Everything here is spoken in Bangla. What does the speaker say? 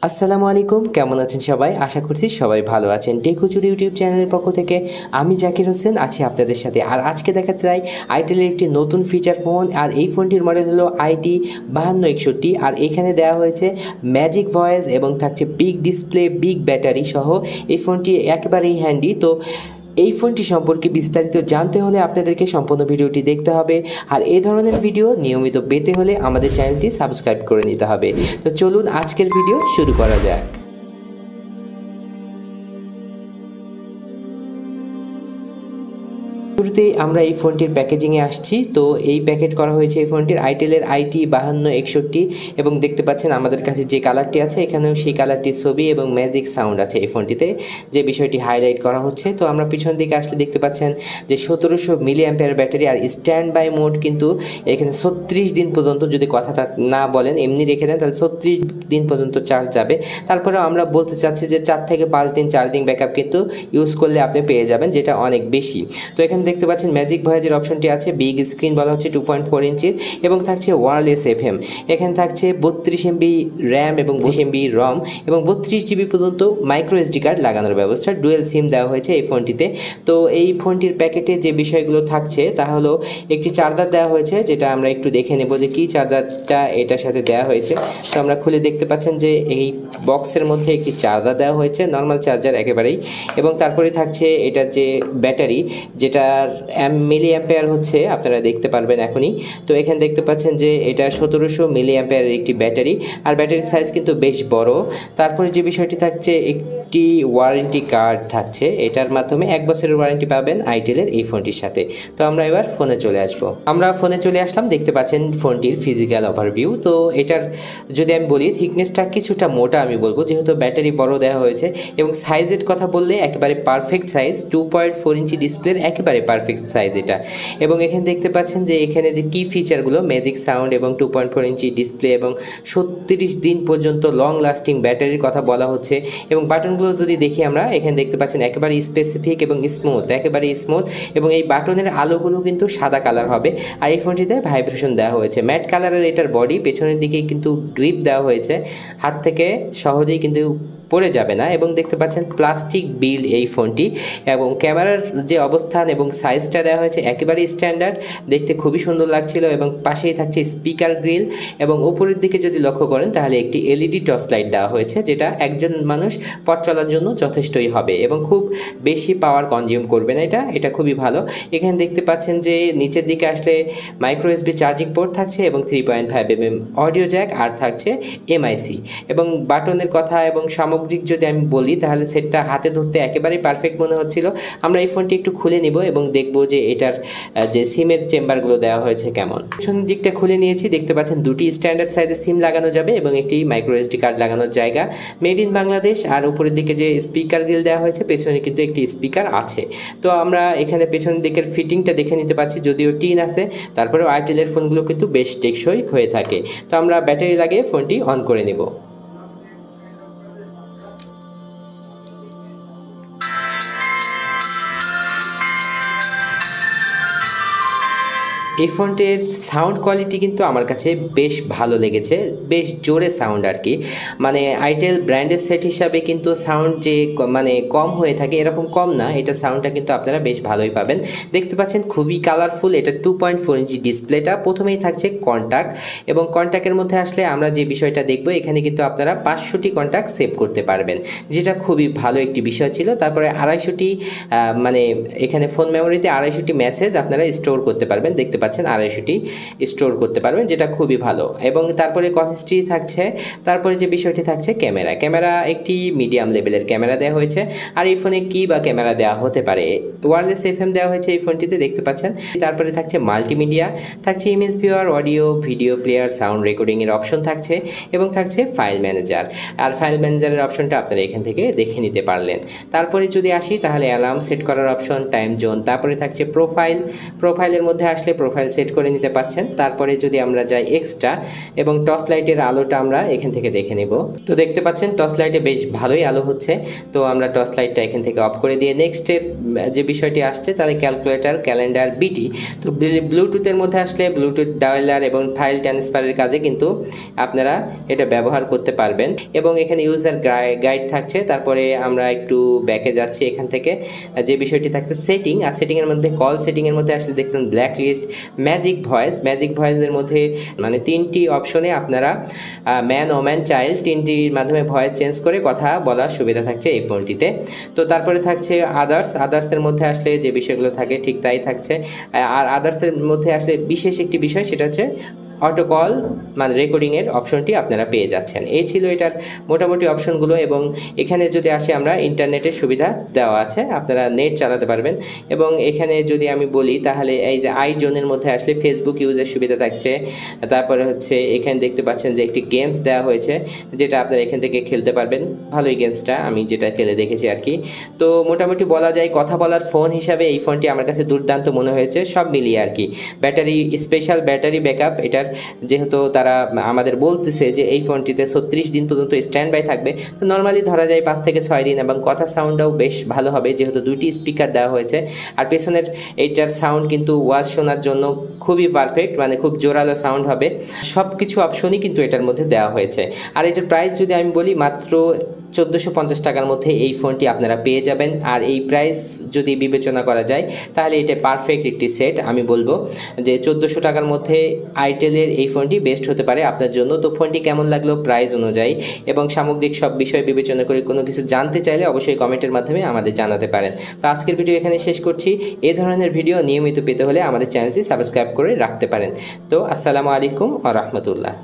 আসসালামু আলাইকুম, কেমন আছেন সবাই? আশা করছি সবাই ভালো আছেন। টেক হুজুর ইউটিউব চ্যানেলের পক্ষ থেকে আমি জাকির হোসেন আছি আপনাদের সাথে। আর আজকে দেখাতে চাই আইটেলের একটি নতুন ফিচার ফোন। আর এই ফোনটির মডেল হলো IT5261। আর এখানে দেওয়া হয়েছে ম্যাজিক ভয়েস এবং থাকছে বিগ ডিসপ্লে, বিগ ব্যাটারি সহ। এই ফোনটি একেবারেই হ্যান্ডি। তো এই ফোনটি সম্পর্কে বিস্তারিত জানতে হলে আপনাদেরকে সম্পূর্ণ ভিডিওটি দেখতে হবে। আর এই ধরনের ভিডিও নিয়মিত পেতে হলে আমাদের চ্যানেলটি সাবস্ক্রাইব করে নিতে হবে। তো চলুন আজকের ভিডিও শুরু করা যাক। শুরুতেই আমরা এই ফোনটির প্যাকেজিংয়ে আসছি। তো এই প্যাকেট করা হয়েছে এই ফোনটির আইটেলের IT5261 এবং দেখতে পাচ্ছেন আমাদের কাছে যে কালারটি আছে এখানেও সেই কালারটির ছবি এবং ম্যাজিক সাউন্ড আছে এই ফোনটিতে, যে বিষয়টি হাইলাইট করা হচ্ছে। তো আমরা পিছন দিকে আসলে দেখতে পাচ্ছেন যে 1700 মিলি অ্যাম্পিয়ার ব্যাটারি। আর স্ট্যান্ড বাই মোড কিন্তু এখানে 36 দিন পর্যন্ত, যদি কথাটা না বলেন এমনি রেখে দেন তাহলে 36 দিন পর্যন্ত চার্জ যাবে। তারপরেও আমরা বলতে চাচ্ছি যে 4 থেকে 5 দিন চার্জিং ব্যাকআপ কিন্তু ইউজ করলে আপনি পেয়ে যাবেন, যেটা অনেক বেশি। তো এখানে দেখতে পাচ্ছেন ম্যাজিক ভয়েসের অপশনটি আছে, বিগ স্ক্রিন বলা হচ্ছে 2.4 ইঞ্চির এবং থাকছে ওয়্যারলেস FM। এখানে থাকছে 32 MB র্যাম এবং 20 MB রম এবং 32 GB পর্যন্ত মাইক্রো SD কার্ড লাগানোর ব্যবস্থা। ডুয়েল সিম দেওয়া হয়েছে এই ফোনটিতে। তো এই ফোনটির প্যাকেটে যে বিষয়গুলো থাকছে তা হলো একটি চার্জার দেওয়া হয়েছে, যেটা আমরা একটু দেখে নেব যে কী চার্জারটা এটার সাথে দেওয়া হয়েছে। তো আমরা খুলে দেখতে পাচ্ছেন যে এই বক্সের মধ্যে একটি চার্জার দেওয়া হয়েছে, নর্মাল চার্জার একেবারেই। এবং তারপরে থাকছে এটার যে ব্যাটারি, যেটার মিলি অ্যাম্পিয়ার হচ্ছে আপনারা দেখতে পারবেন এখনই। তো এখানে দেখতে পাচ্ছেন যে এটা 1700 মিলি অ্যাম্পিয়ারের একটি ব্যাটারি। আর ব্যাটারির সাইজ কিন্তু বেশ বড়। তারপরে যে বিষয়টি থাকছে একটি ওয়ারেন্টি কার্ড থাকছে, এটার মাধ্যমে 1 বছরের ওয়ারেন্টি পাবেন আইটেলের এই ফোনটির সাথে। তো আমরা এবার ফোনে চলে আসবো। আমরা ফোনে চলে আসলাম, দেখতে পাচ্ছেন ফোনটির ফিজিক্যাল ওভারভিউ। তো এটার যদি আমি বলি থিকনেসটা কিছুটা মোটা আমি বলবো, যেহেতু ব্যাটারি বড় দেওয়া হয়েছে। এবং সাইজের কথা বললে একেবারে পারফেক্ট সাইজ, 2.4 ইঞ্চি ডিসপ্লের একেবারে পারফেক্ট সাইজ এটা। এবং এখানে দেখতে পাচ্ছেন যে এখানে যে কি ফিচারগুলো, ম্যাজিক সাউন্ড এবং 2.4 ইঞ্চি ডিসপ্লে এবং 36 দিন পর্যন্ত লং লাস্টিং ব্যাটারির কথা বলা হচ্ছে। এবং বাটনগুলো যদি দেখি আমরা, এখানে দেখতে পাচ্ছেন একেবারে স্পেসিফিক এবং স্মুথ, একেবারে স্মুথ। এবং এই বাটনের আলোগুলো কিন্তু সাদা কালার হবে। আর এই ফোনটিতে ভাইব্রেশন দেওয়া হয়েছে, ম্যাট কালারের এটার বডি, পেছনের দিকে কিন্তু গ্রিপ দেওয়া হয়েছে, হাত থেকে সহজেই কিন্তু পড়ে যাবে না। এবং দেখতে পাচ্ছেন প্লাস্টিক বিল্ড এই ফোনটি। এবং ক্যামেরার যে অবস্থান এবং সাইজটা দেওয়া হয়েছে একেবারেই স্ট্যান্ডার্ড, দেখতে খুবই সুন্দর লাগছিল। এবং পাশেই থাকছে স্পিকার গ্রিল। এবং উপরের দিকে যদি লক্ষ্য করেন তাহলে একটি LED টর্চ লাইট দেওয়া হয়েছে, যেটা একজন মানুষ পথ চলার জন্য যথেষ্টই হবে এবং খুব বেশি পাওয়ার কনজিউম করবে না এটা খুবই ভালো। এখানে দেখতে পাচ্ছেন যে নিচের দিকে আসলে মাইক্রো USB চার্জিং পোর্ট থাকছে এবং 3.5mm অডিও জ্যাক, আর থাকছে MIC। এবং বাটনের কথা এবং সামগ্রিক যদি আমি বলি তাহলে সেটটা হাতে ধরতে একেবারেই পারফেক্ট মনে হচ্ছিল। আমরা এই ফোনটি একটু খুলে নিব এবং দেখব যে এটার যে সিমের চেম্বারগুলো দেওয়া হয়েছে কেমন। পিছনের দিকটা খুলে নিয়েছি, দেখতে পাচ্ছেন দুটি স্ট্যান্ডার্ড সাইজের সিম লাগানো যাবে এবং একটি মাইক্রো SD কার্ড লাগানোর জায়গা, মেড ইন বাংলাদেশ। আর উপরের দিকে যে স্পিকার গ্রিল দেওয়া হয়েছে, পেছনে কিন্তু একটি স্পিকার আছে। তো আমরা এখানে পেছনের দিকের ফিটিংটা দেখে নিতে পারছি, যদিও টিন আছে, তারপরেও আইটেলের ফোনগুলো কিন্তু বেশ টেকসই হয়ে থাকে। তো আমরা ব্যাটারি লাগিয়ে ফোনটি অন করে নেব। এই ফোনটির সাউন্ড কোয়ালিটি কিন্তু আমার কাছে বেশ ভালো লেগেছে, বেশ জোরে সাউন্ড আর কি। মানে আইটেল ব্র্যান্ডের সেট হিসাবে কিন্তু সাউন্ড যে মানে কম হয়ে থাকে এরকম কম না, এটা সাউন্ডটা কিন্তু আপনারা বেশ ভালোই পাবেন। দেখতে পাচ্ছেন খুবই কালারফুল। এটা 2.4 ইঞ্চি ডিসপ্লেটা। প্রথমেই থাকছে কন্ট্যাক্ট, এবং কন্ট্যাক্টের মধ্যে আসলে আমরা যে বিষয়টা দেখব, এখানে কিন্তু আপনারা 500টি কন্ট্যাক্ট সেভ করতে পারবেন, যেটা খুবই ভালো একটি বিষয় ছিল। তারপরে 250টি মানে এখানে ফোন মেমোরিতে 250টি মেসেজ আপনারা স্টোর করতে পারবেন, দেখতে পাচ্ছেন 250টি স্টোর করতে পারবেন, যেটা খুবই ভালো। এবং তারপরে কল হিস্ট্রি থাকছে। তারপরে যে বিষয়টি থাকছে ক্যামেরা একটি মিডিয়াম লেভেলের ক্যামেরা দেওয়া হয়েছে। আর এই ফোনে কি বা ক্যামেরা দেওয়া হতে পারে, ওয়্যারলেস FM দেওয়া হয়েছে এই ফোনটিতে, দেখতে পাচ্ছেন। তারপরে থাকছে মাল্টিমিডিয়া, থাকছে image viewer, audio video player, sound রেকর্ডিংয়ের অপশন থাকছে এবং থাকছে ফাইল ম্যানেজার। আর ফাইল ম্যানেজারের অপশনটা আপনারা এখান থেকে দেখে নিতে পারলেন। তারপরে যদি আসি তাহলে অ্যালার্ম সেট করার অপশন, টাইম জোন, তারপরে থাকছে প্রোফাইলের মধ্যে আসলে প্রোফাইল প্রোফাইল সেট করে নিতে পাচ্ছেন। তারপরে যদি আমরা যাই এক্সট্রা এবং টর্চ লাইটের আলোটা আমরা এখান থেকে দেখে নেব। তো দেখতে পাচ্ছেন টর্চ লাইটে বেশ ভালোই আলো হচ্ছে। তো আমরা টর্চ লাইটটা এখান থেকে অফ করে দিয়ে নেক্সটে যে বিষয়টি আসছে তাহলে ক্যালকুলেটর, ক্যালেন্ডার, বিটি। তো ব্লুটুথের মধ্যে আসলে ব্লুটুথ ডায়ালার এবং ফাইল ট্রান্সফারের কাজে কিন্তু আপনারা এটা ব্যবহার করতে পারবেন। এবং এখানে ইউজার গাইড থাকছে। তারপরে আমরা একটু ব্যাকে যাচ্ছি, এখান থেকে যে বিষয়টি থাকছে সেটিং। আর সেটিংয়ের মধ্যে কল সেটিংয়ের মধ্যে আসলে দেখতেন ব্ল্যাক লিস্ট, ম্যাজিক ভয়েসের মধ্যে মানে 3টি অপশনে আপনারা ম্যান, ওম্যান, চাইল্ড 3টির মাধ্যমে ভয়েস চেঞ্জ করে কথা বলার সুবিধা থাকছে এই ফোনটিতে। তো তারপরে থাকছে আদার্সের মধ্যে আসলে যে বিষয়গুলো থাকে ঠিক তাই থাকছে। আর আদার্সের মধ্যে আসলে বিশেষ একটি বিষয়, সেটা হচ্ছে অটো কল মানে রেকর্ডিংয়ের অপশনটি আপনারা পেয়ে যাচ্ছেন। এই ছিল এটার মোটামুটি অপশনগুলো। এবং এখানে যদি আসে আমরা ইন্টারনেটের সুবিধা দেওয়া আছে, আপনারা নেট চালাতে পারবেন। এবং এখানে যদি আমি বলি তাহলে এই আই জোনের মধ্যে আসলে ফেসবুক ইউজের সুবিধা থাকছে। তারপরে হচ্ছে এখানে দেখতে পাচ্ছেন যে একটি গেমস দেওয়া হয়েছে, যেটা আপনারা এখান থেকে খেলতে পারবেন। ভালোই গেমসটা, আমি যেটা খেলে দেখেছি আর কি। তো মোটামুটি বলা যায় কথা বলার ফোন হিসাবে এই ফোনটি আমার কাছে দুর্দান্ত মনে হয়েছে সব মিলিয়ে আর কি। ব্যাটারি, স্পেশাল ব্যাটারি ব্যাকআপ এটার, যেহেতু তারা আমাদের বলতেছে যে এই ফোনটিতে 36 দিন পর্যন্ত স্ট্যান্ড বাই থাকবে। তো নর্মালি ধরা যায় 5 থেকে 6 দিন। এবং কথা সাউন্ডটাও বেশ ভালো হবে, যেহেতু 2টি স্পিকার দেওয়া হয়েছে। আর পেছনের এইটার সাউন্ড কিন্তু ওয়াজ শোনার জন্য খুবই পারফেক্ট, মানে খুব জোরালো সাউন্ড হবে। সব কিছু অপশনই কিন্তু এটার মধ্যে দেওয়া হয়েছে। আর এটার প্রাইস যদি আমি বলি মাত্র 1450 টাকার মধ্যে এই ফোনটি আপনারা পেয়ে যাবেন। আর এই প্রাইস যদি বিবেচনা করা যায় তাহলে এটা পারফেক্ট একটি সেট। আমি বলবো যে 1400 টাকার মধ্যে আইটেলের এই ফোনটি বেস্ট হতে পারে আপনার জন্য। তো ফোনটি কেমন লাগলো প্রাইস অনুযায়ী এবং সামগ্রিক সব বিষয় বিবেচনা করে কোনো কিছু জানতে চাইলে অবশ্যই কমেন্টের মাধ্যমে আমাদের জানাতে পারেন। তো আজকের ভিডিও এখানে শেষ করছি। এই ধরনের ভিডিও নিয়মিত পেতে হলে আমাদের চ্যানেলটি সাবস্ক্রাইব করে রাখতে পারেন। তো আসসালামু আলাইকুম ওয়া রাহমাতুল্লাহ।